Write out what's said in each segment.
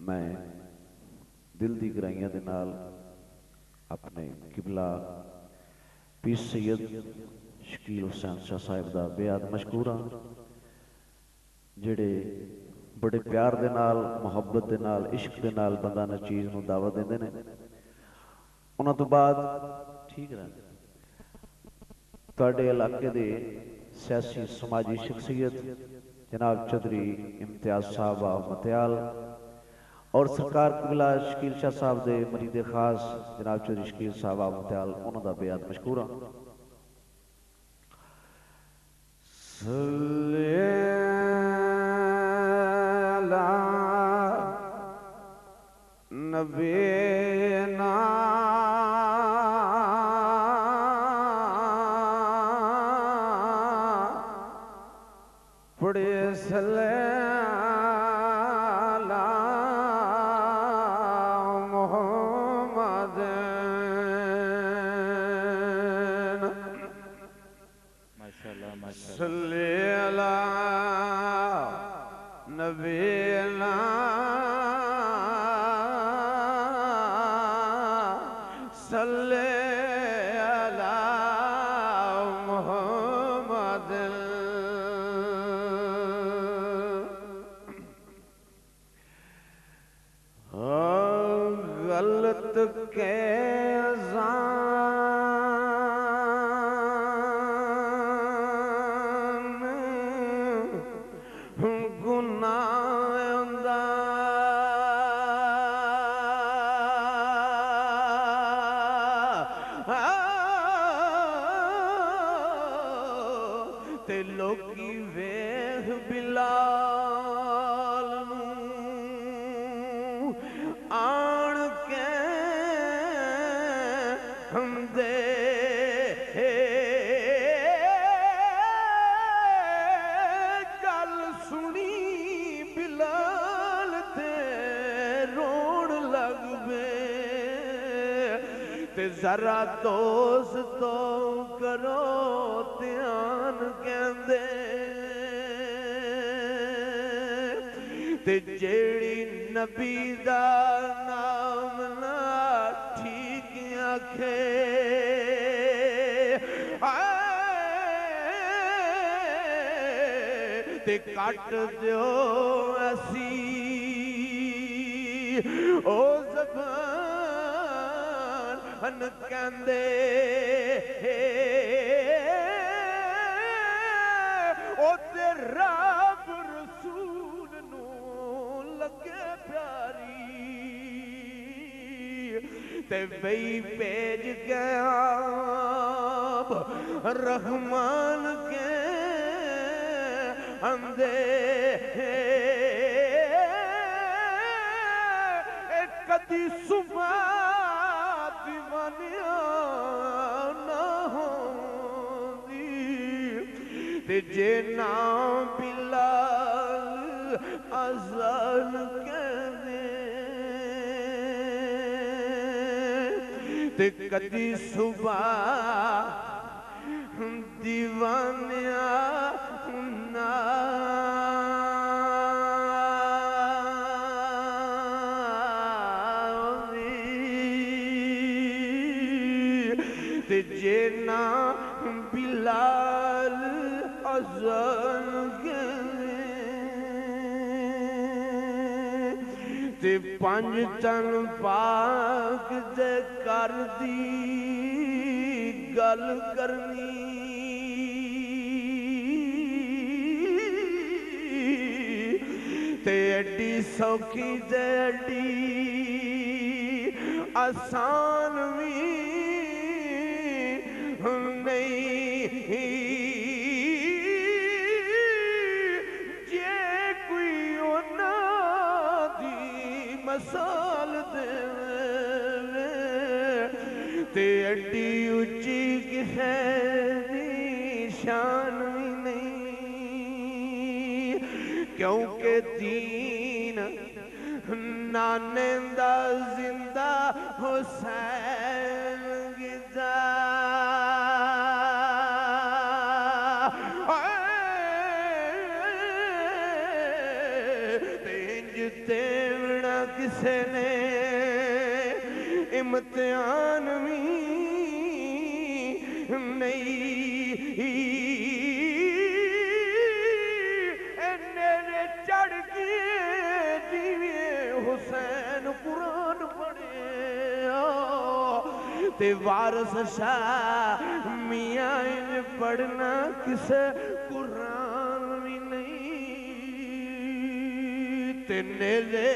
میں دل دی گرائیاں دے نال اپنے قبلہ پیر سید شکیل حسین شاہ صاحب دا بیعت مشکور ہاں جڑے بڑے پیار دے نال محبت دے نال عشق دے نال بندہ نچیز نو دعوت دیندے نے انہاں تو بعد ٹھیک رہا تواڈے علاقے دے سیاسی سماجی شخصیت جناب چودھری امتیاز صاحب متیال اور سرکار قبلہ شکیل شاہ صاحب دے مرید خاص جناب چودھری شکیل صاحب متیال انہاں دا بیعت مشکور ہاں صلی علی نبینا پڑے صلی علی محمد صلی علی نبینا صلی علی محمد غلط کے تے لوکی ویکھ بلال نوں آن کے ہم دے گل سنی بلال تے روڑ لگ پے تے ذرا دوستو کرو دھیان کہندے تے جیڑی نبی دا نام نہ ٹھیک آکھے تے کٹ دیو اسی او زبان ہن کہندے او تے رب رسول نو لگے پیاری تے وہی بھیج گیا رحمان کے اندے کدی صبح دیوانیاں نہ ہوندی تے جے نام بلال اذان کہندے تے کدی صبح دیوانیاں نہ تے جے نام بلال اذان تے پنج تن پاک دے کر دی گل کرنی تے ایڈی سوکھی تے ایڈی آسان بھی مثال دے تے ایڈی اچھی کسے دی شان بھی نہیں کیونکہ دین نانے دا زندہ حسین گزا تینج تیوڑا کسے نے امتحان بھی نہیں نیرے چڑھ کے دیوے حسین قرآن پڑھے تے وارث شاہ میاں ان پڑھنا کسے قرآن بھی نہیں تے نیرے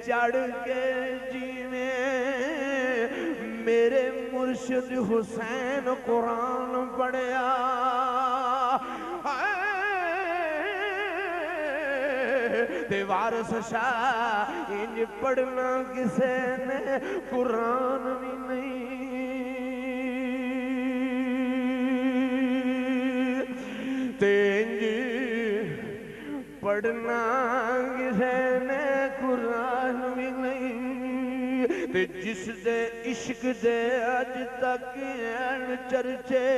چڑھ کے جیویں میرے مرشد حسین قرآن پڑھیا تے وارث شاہ انج پڑھنا کسے نے قرآن بھی نہیں تے انج پڑھنا کسے نے قرآن بھی نہیں تے جس دے عشق دے اج تک این چرچے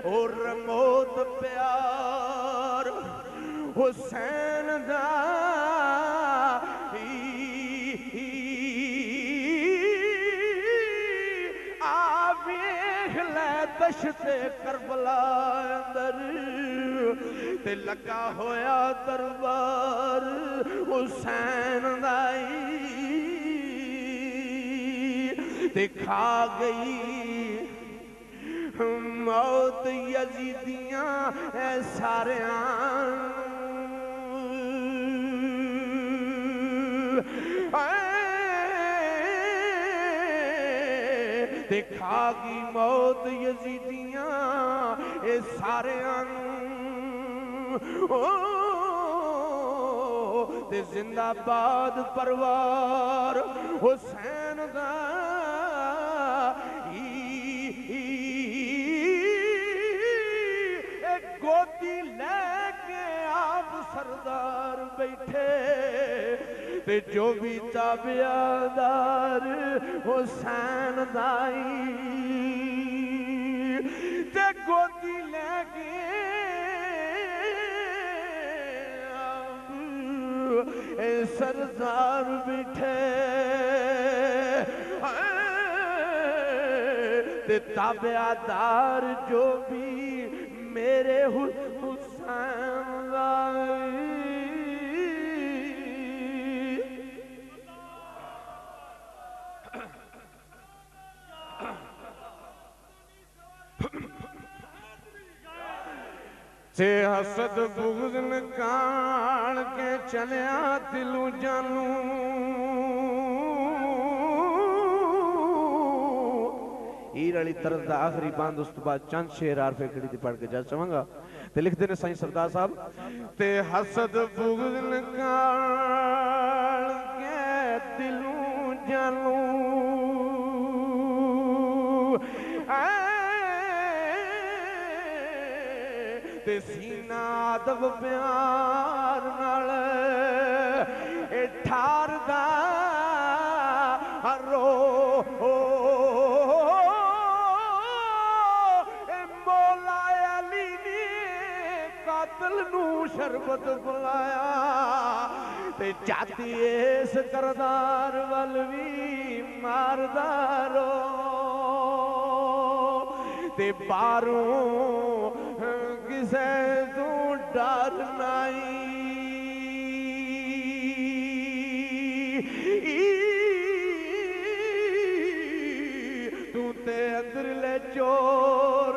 اور موت پیار حسین دا آویخ لے دشت کربلا اندر تے لگا ہویا دربار حسین دائی تے کھا گئی موت یزیدیاں اے سارے دیکھا گی موت یزیدیاں اے سارے تے زندہ باد پروار حسین دا گودی لے کے آپ سردار بیٹھے تے جو بھی تابعدار حسین دائی تے گودی لے کے آپ سردار بیٹھے تے تابعدار جو بھی میرے حسین دائی تے حسد بغض نکال کے چلیا دلوں جانوں ہیر علی طرز دا آخری باند اس تو بعد چند شعر عارفے کھڑی تھی پڑھ کے جا چاہوں گا تے لکھ دینے سائیں سردار صاحب تے حسد بغض نکال کے دلوں جانوں تے سینہ ادب پیار نال ٹھار دا رو مولا علی نے قاتل نو شربت پلایا تے جاتی اس کردار والوی ماردارو تے باروں کسے تو ڈر نہیں تو تے اندر لے چور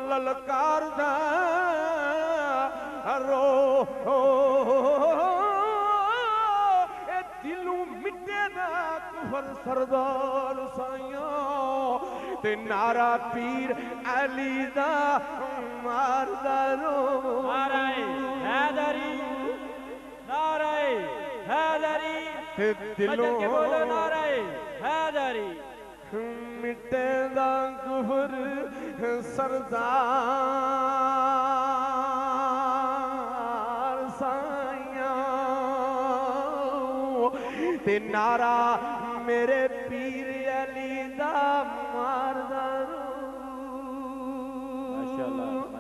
للکار دا رو اے دلوں مٹے دا کفر سردار سائیاں تے نعرہ پیر علی دا ماردہ رو نعرہ حیدری نعرہ حیدری بجن کے بولو نعرہ حیدری مٹے دا کفر سردار سائیاں تے نعرہ